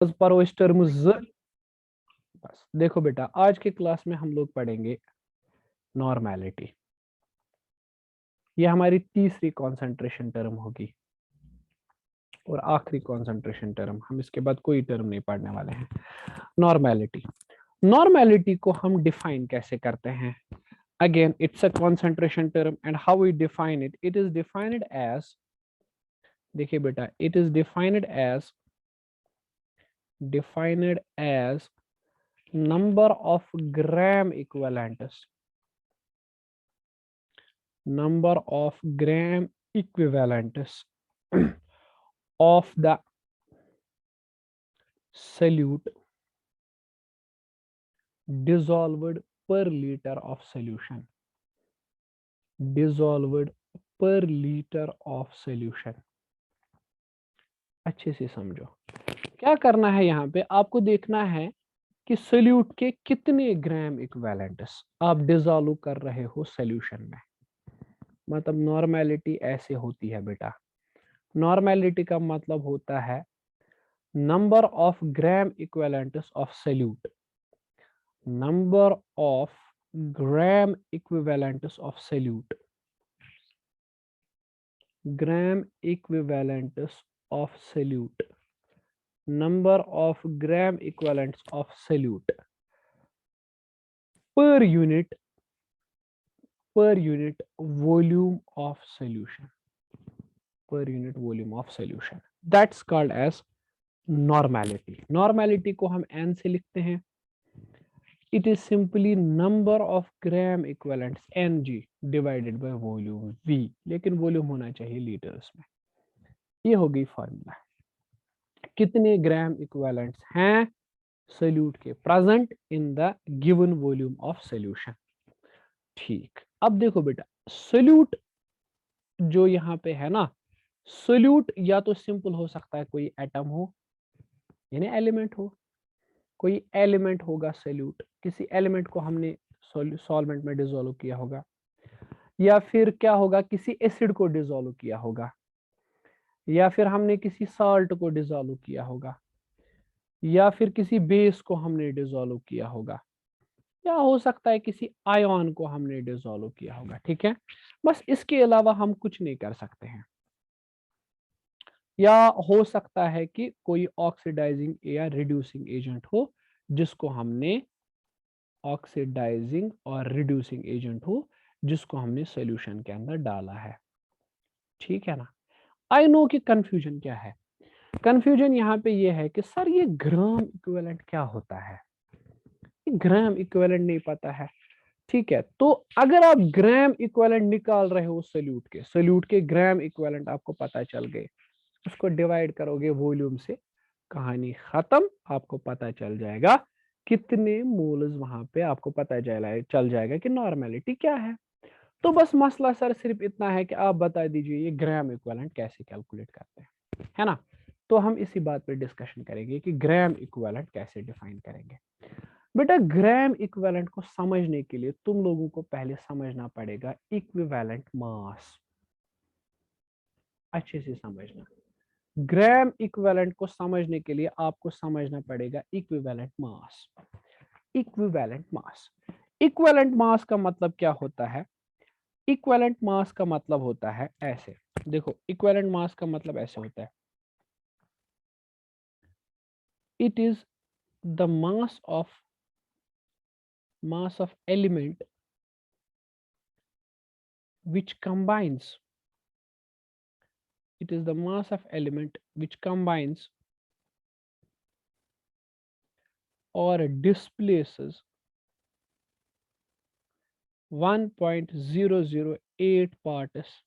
पर इस टर्म बस देखो बेटा, आज के क्लास में हम लोग पढ़ेंगे नॉर्मेलिटी। ये हमारी तीसरी कॉन्सेंट्रेशन टर्म होगी और आखिरी कॉन्सेंट्रेशन टर्म। हम इसके बाद कोई टर्म नहीं पढ़ने वाले हैं। नॉर्मेलिटी, नॉर्मेलिटी को हम डिफाइन कैसे करते हैं? Again it's a concentration term and how we define it, it is defined as, देखिए बेटा, it is defined as number of gram equivalents, number of gram equivalents of the solute dissolved per liter of solution, dissolved per liter of solution। अच्छे से समझो क्या करना है। यहाँ पे आपको देखना है कि सोल्यूट के कितने ग्राम इक्विवेलेंट्स आप डिसॉल्व कर रहे हो सॉल्यूशन में। मतलब नॉर्मेलिटी ऐसे होती है बेटा, नॉर्मेलिटी का मतलब होता है number of gram equivalents of solute, number of gram equivalents of solute, gram equivalents of solute, number of gram equivalents of solute per unit volume of solution, per unit volume of solution, that's called as normality. Normality को हम n से लिखते हैं। It is simply number of gram equivalents Ng divided by volume V, लेकिन volume होना चाहिए litres में। ये हो गई फॉर्मूला। कितने ग्राम इक्विवेलेंट्स हैं सोल्यूट के present in the given volume of solution. ठीक, अब देखो बेटा, सोल्यूट जो यहाँ पे है ना, सोल्यूट या तो सिंपल हो सकता है, कोई एटम हो यानी एलिमेंट हो, कोई एलिमेंट होगा सोल्यूट, किसी एलिमेंट को हमने सॉल्वेंट में डिसॉल्व किया होगा, या फिर क्या होगा, किसी एसिड को डिसॉल्व किया होगा, या फिर हमने किसी साल्ट को डिसॉल्व किया होगा, या फिर किसी बेस को हमने डिसॉल्व किया होगा, या हो सकता है किसी आयन को हमने डिसॉल्व किया होगा। ठीक है, बस इसके अलावा हम कुछ नहीं कर सकते हैं। या हो सकता है कि कोई ऑक्सीडाइजिंग या रिड्यूसिंग एजेंट हो, जिसको हमने ऑक्सीडाइजिंग और रिड्यूसिंग एजेंट हो, जिसको हमने सॉल्यूशन के अंदर डाला है। ठीक है ना। आई नो कि कंफ्यूजन क्या है। कंफ्यूजन यहाँ पे ये है कि सर ये ग्राम इक्विवेलेंट क्या होता है, ग्राम इक्विवेलेंट नहीं पता है। ठीक है, तो अगर आप ग्राम इक्विवेलेंट निकाल रहे हो सोल्यूट के ग्राम इक्विवेलेंट आपको पता चल गए, उसको डिवाइड करोगे वॉल्यूम से, कहानी खत्म। आपको पता चल जाएगा कितने मोल्स, वहां पे आपको पता चल जाएगा कि नॉर्मेलिटी क्या है। तो बस मसला सर सिर्फ इतना है कि आप बता दीजिए ये ग्राम इक्विवेलेंट कैसे कैलकुलेट करते हैं, है ना। तो हम इसी बात पे डिस्कशन करेंगे कि ग्राम इक्विवेलेंट कैसे डिफाइन करेंगे। बेटा, ग्राम इक्विवेलेंट को समझने के लिए तुम लोगों को पहले समझना पड़ेगा इक्विवेलेंट मास। अच्छे से समझना, ग्राम इक्विवेलेंट को समझने के लिए आपको समझना पड़ेगा equivalent mass. Equivalent mass, equivalent mass का मतलब क्या होता है? इक्विवेलेंट मास का मतलब होता है ऐसे, देखो इक्विवेलेंट मास का मतलब ऐसे होता है, it is the mass of element which combines, it is the mass of element which combines or displaces 1.008 parts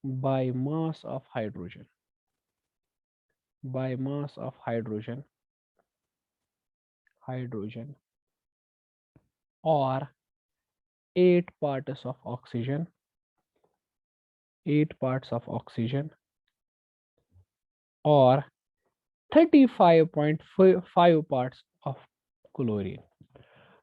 by mass of hydrogen, by mass of hydrogen or 8 parts of oxygen, 8 parts of oxygen or 35.5 parts of chlorine.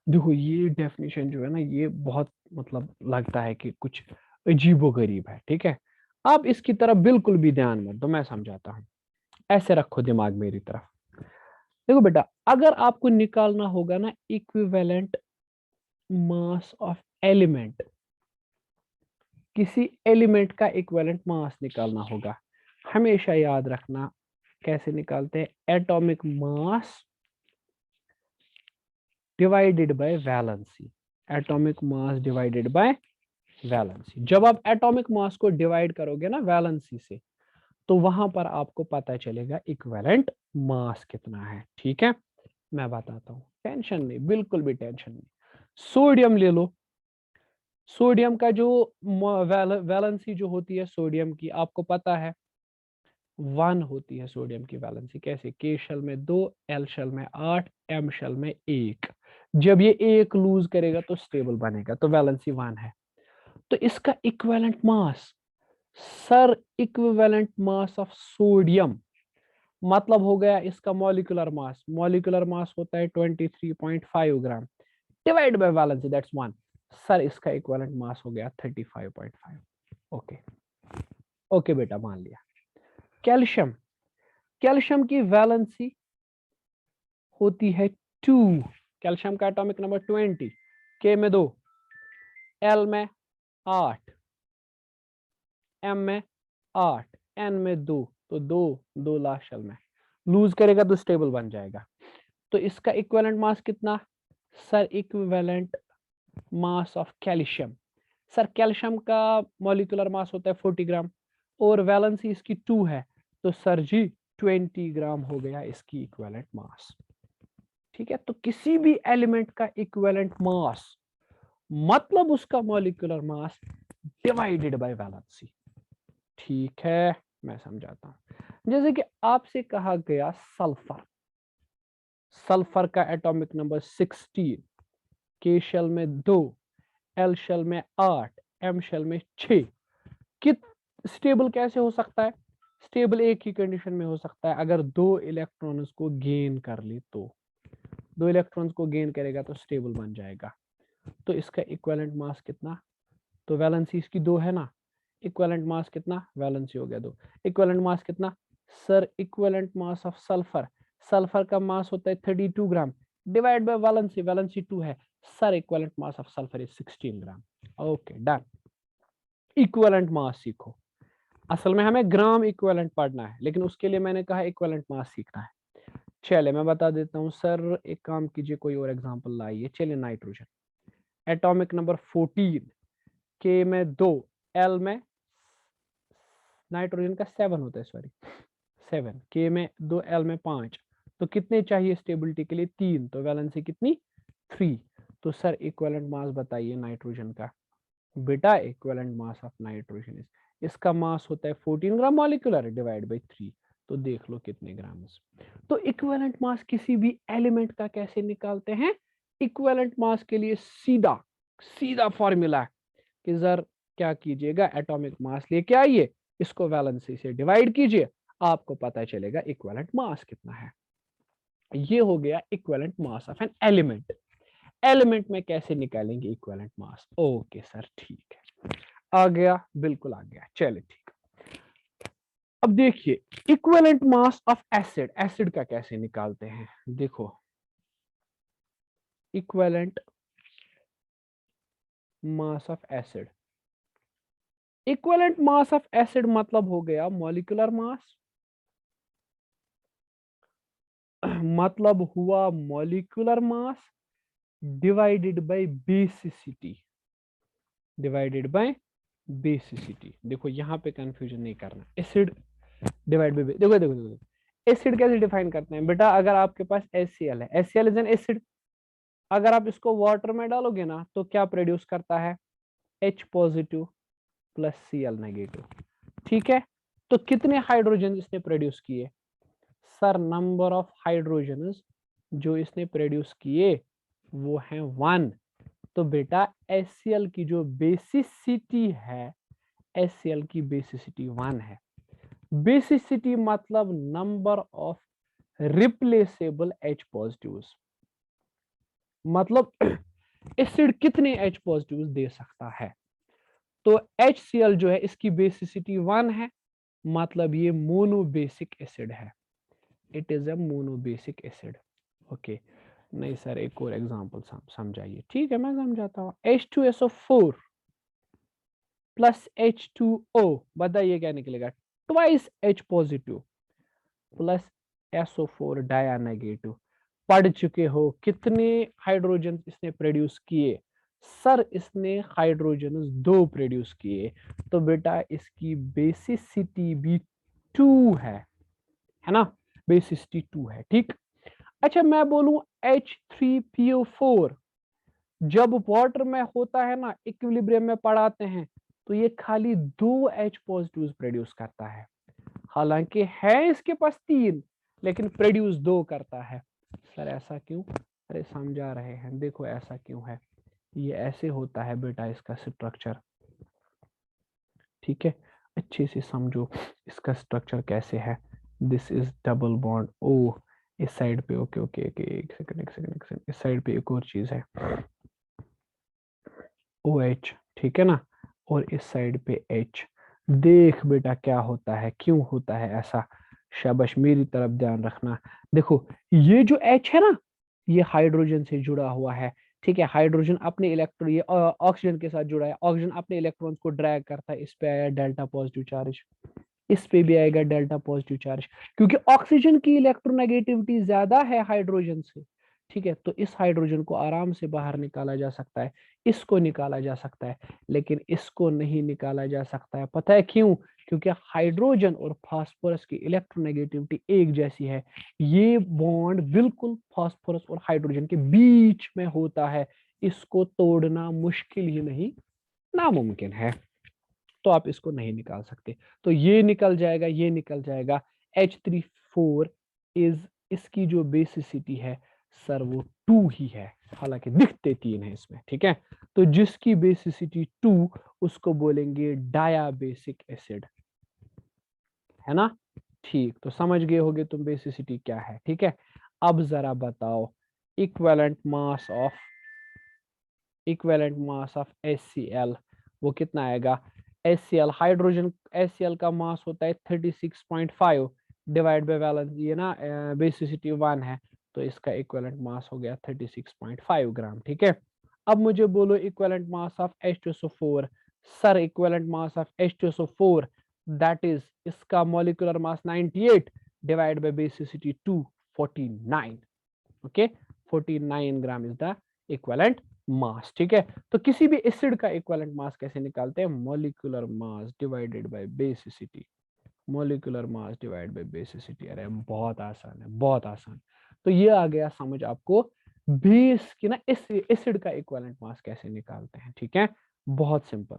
देखो ये definition जो है ना, ये बहुत मतलब लगता है कि कुछ अजीबो गरीब है। ठीक है, आप इसकी तरफ बिल्कुल भी ध्यान मत दो, मैं समझाता हूँ। ऐसे रखो दिमाग मेरी तरफ। देखो बेटा, अगर आपको निकालना होगा ना इक्विवेलेंट मास ऑफ एलिमेंट, किसी एलिमेंट का इक्विवेलेंट मास निकालना होगा, हमेशा याद रखना कैसे निकालते हैं, atomic mass divided by valency. Atomic mass divided by valency. जब आप एटॉमिक मास को डिवाइड करोगे ना वैलेंसी से, तो वहां पर आपको पता चलेगा इक्विवेलेंट मास कितना है। ठीक है, मैं बताता हूं, टेंशन नहीं, बिल्कुल भी टेंशन नहीं। सोडियम ले लो, सोडियम का जो वैलेंसी जो होती है सोडियम की, आपको पता है 1 होती है सोडियम की वैलेंसी। कैसे? के शेल में 2, एल शेल में 8, एम शेल में 1। जब ये 1 लूज करेगा तो स्टेबल बनेगा, तो वैलेंसी 1 है। तो इसका equivalent mass, sir equivalent mass of sodium मतलब हो गया इसका मॉलिक्यूलर मास। मॉलिक्यूलर मास होता है 23.5 gram, divide by valency, that's 1। Sir इसका इक्विवेलेंट मास हो गया 35.5। ओके ओके बेटा, मान लिया। कैल्शियम, कैल्शियम की वैलेंसी होती है 2। कैल्शियम का एटॉमिक नंबर 20, के में 2, एल में 8, एम में 8, एन में 2, तो 2 लास्ट शेल में लूज करेगा तो स्टेबल बन जाएगा। तो इसका इक्विवेलेंट मास कितना? Sir equivalent mass of calcium, sir calcium का मॉलिक्यूलर मास होता है 40 ग्राम और वैलेंसी इसकी 2 है, तो सर जी 20 ग्राम हो गया इसकी इक्विवेलेंट मास। ठीक है, तो किसी भी एलिमेंट का इक्विवेलेंट मास मतलब उसका molecular mass divided by valency. ठीक है, मैं समझाता हूं। जैसे कि आपसे कहा गया सल्फर, सल्फर का एटॉमिक नंबर 16, के शेल में 2, एल शेल में 8, एम शेल में 6। कित स्टेबल कैसे हो सकता है? स्टेबल एक ही कंडीशन में हो सकता है, अगर 2 इलेक्ट्रॉन्स को गेन कर ले तो। 2 इलेक्ट्रॉन्स को गेन करेगा तो स्टेबल बन जाएगा। तो इसका इक्विवेलेंट मास कितना? तो वैलेंसी इसकी 2 है ना, इक्विवेलेंट मास कितना? वैलेंसी हो गया 2, इक्विवेलेंट मास कितना? Sir equivalent mass of sulphur, sulphur का मास होता है 32 ग्राम, डिवाइड बाय वैलेंसी, वैलेंसी 2 है, sir equivalent mass of sulphur is 16 gram. Okay done. Equivalent mass सीखो, असल में हमें ग्राम इक्विवेलेंट पढ़ना है, लेकिन उसके लिए मैंने कहा इक्विवेलेंट मास सीखना है। चलिए मैं बता देता हूँ सर, एक काम कीजिए, कोई और एग्जांपल लाइए। चलिए नाइट्रोजन, एटॉमिक नंबर 14, के में 2, एल में, नाइट्रोजन का 7 होता है, सॉरी 7, के में 2, एल में 5। तो कितने चाहिए स्टेबिलिटी के लिए? 3, तो वैलेंसी कितनी? 3। तो सर इक्विवेलेंट मास बताइए नाइट्रोजन का। बेटा इक्विवेलेंट मास ऑफ नाइट्रोजन, इसका मास होता है 14 ग्राम मॉलिक्यूलर, डिवाइड बाय 3, तो देख लो कितने ग्राम। तो इक्विवेलेंट मास किसी भी एलिमेंट का कैसे निकालते हैं? इक्विवेलेंट मास के लिए सीधा सीधा फॉर्मूला है कि सर क्या कीजिएगा, एटॉमिक मास लेके आइए, इसको वैलेंसी से डिवाइड कीजिए, आपको पता चलेगा इक्विवेलेंट मास कितना है। ये हो गया equivalent mass of an element. Element में कैसे निकालेंगे इक्विवेलेंट मास? ओके सर, ठीक है, आ गया, बिल्कुल आ गया। चलिए ठीक। अब देखिए equivalent mass of acid, acid का कैसे निकालते हैं? देखो equivalent mass of acid, equivalent mass of acid मतलब हो गया मॉलिक्यूलर मास, मतलब हुआ molecular mass divided by basicity, divided by basicity. देखो यहां पे कंफ्यूजन नहीं करना, एसिड डिवाइड बाय, देखो देखो देखो एसिड कैसे डिफाइन करते हैं बेटा? अगर आपके पास HCl है, HCl इज एन एसिड, अगर आप इसको वाटर में डालोगे ना तो क्या प्रोड्यूस करता है? H positive plus Cl negative. ठीक है, तो कितने हाइड्रोजन इसने प्रोड्यूस किए? सर नंबर ऑफ हाइड्रोजन जो इसने प्रोड्यूस किए वो है 1। तो बेटा HCl की जो बेसिसिटी है, HCl की बेसिसिटी 1 है। बेसिसिटी मतलब number of replaceable H positives, मतलब एसिड कितने H पॉजिटिव्स दे सकता है। तो HCl जो है इसकी बेसिसिटी 1 है, मतलब ये मोनोबेसिक एसिड है, it is a monobasic acid. Okay, नहीं सर एक और एग्जांपल समझाइए। ठीक है मैं समझाता हूँ। H2SO4 प्लस H2O, बताइए क्या निकलेगा? Twice H positive plus SO4 di negative. पढ़ चुके हो कितने हाइड्रोजन इसने प्रोड्यूस किए? सर इसने हाइड्रोजन 2 प्रोड्यूस किए, तो बेटा इसकी बेसिसिटी भी 2 है ना? बेसिसिटी 2 है, ठीक। अच्छा मैं बोलूं H3PO4, जब वाटर में होता है ना, इक्विलिब्रियम में पढ़ाते हैं, तो ये खाली 2 H पॉजिटिव प्रोड्यूस करता है। हालांकि है इसके पास 3, लेकिन प्रोड्यूस 2 करता है। सर ऐसा क्यों? अरे समझा रहे हैं, देखो ऐसा क्यों है। ये ऐसे होता है बेटा इसका स्ट्रक्चर, ठीक है, अच्छे से समझो इसका स्ट्रक्चर कैसे है। This is double bond O, इस साइड पे ओके ओके ओके, एक सेकंड, इस साइड पे एक और चीज है ओ एच, ठीक है ना, और इस साइड पे एच। देख बेटा क्या होता है, क्यों होता है ऐसा। शाबाश, मेरी तरफ ध्यान रखना। देखो ये जो एच है ना, ये हाइड्रोजन से जुड़ा हुआ है, ठीक है। हाइड्रोजन अपने इलेक्ट्रॉन, ये ऑक्सीजन के साथ जुड़ा है, ऑक्सीजन अपने इलेक्ट्रॉन्स को ड्रैग करता है, इस पे आया डेल्टा पॉजिटिव चार्ज, इस पे भी आएगा डेल्टा पॉजिटिव चार्ज, क्योंकि ऑक्सीजन की इलेक्ट्रोनेगेटिविटी ज्यादा है हाइड्रोजन से, ठीक है। तो इस हाइड्रोजन को आराम से बाहर निकाला जा सकता है, इसको निकाला जा सकता है, लेकिन इसको नहीं निकाला जा सकता है। पता है क्यों? क्योंकि हाइड्रोजन और फास्फोरस की इलेक्ट्रोनेगेटिविटी एक जैसी है। ये बॉन्ड बिल्कुल फास्फोरस और हाइड्रोजन के बीच में होता है, इसको तोड़ना मुश्किल ही नहीं, नामुमकिन है। तो आप इसको नहीं निकाल सकते, तो ये निकल जाएगा, ये निकल जाएगा। H34 इज, इसकी जो बेसिसिटी है सर वो 2 ही है, हालांकि दिखते 3 है इसमें, ठीक है। तो जिसकी बेसिसिटी 2, उसको बोलेंगे डायाबेसिक एसिड, है ना? ठीक, तो समझ गए होगे तुम बेसिसिटी क्या है, ठीक है। अब जरा बताओ equivalent mass of, equivalent mass of HCl वो कितना आएगा? HCl हाइड्रोजन, HCl का मास होता है 36.5 डिवाइड बाय वैलेंस, ये ना बेसिसिटी 1 है, तो इसका इक्विवेलेंट मास हो गया 36.5 ग्राम, ठीक है। अब मुझे बोलो equivalent mass of H2SO4। Sir equivalent mass of H2SO4 that is, इसका molecular mass 98 divide by basicity 2, 49, okay. 49 gram is the equivalent mass, ठीक है। तो किसी भी एसिड का इक्विवेलेंट मास कैसे निकालते हैं? Molecular mass divided by basicity, molecular mass divide by basicity. अरे बहुत आसान है, बहुत आसान। तो ये आ गया समझ आपको बेस की ना, इस एसिड का इक्विवेलेंट मास कैसे निकालते हैं, ठीक है, बहुत सिंपल।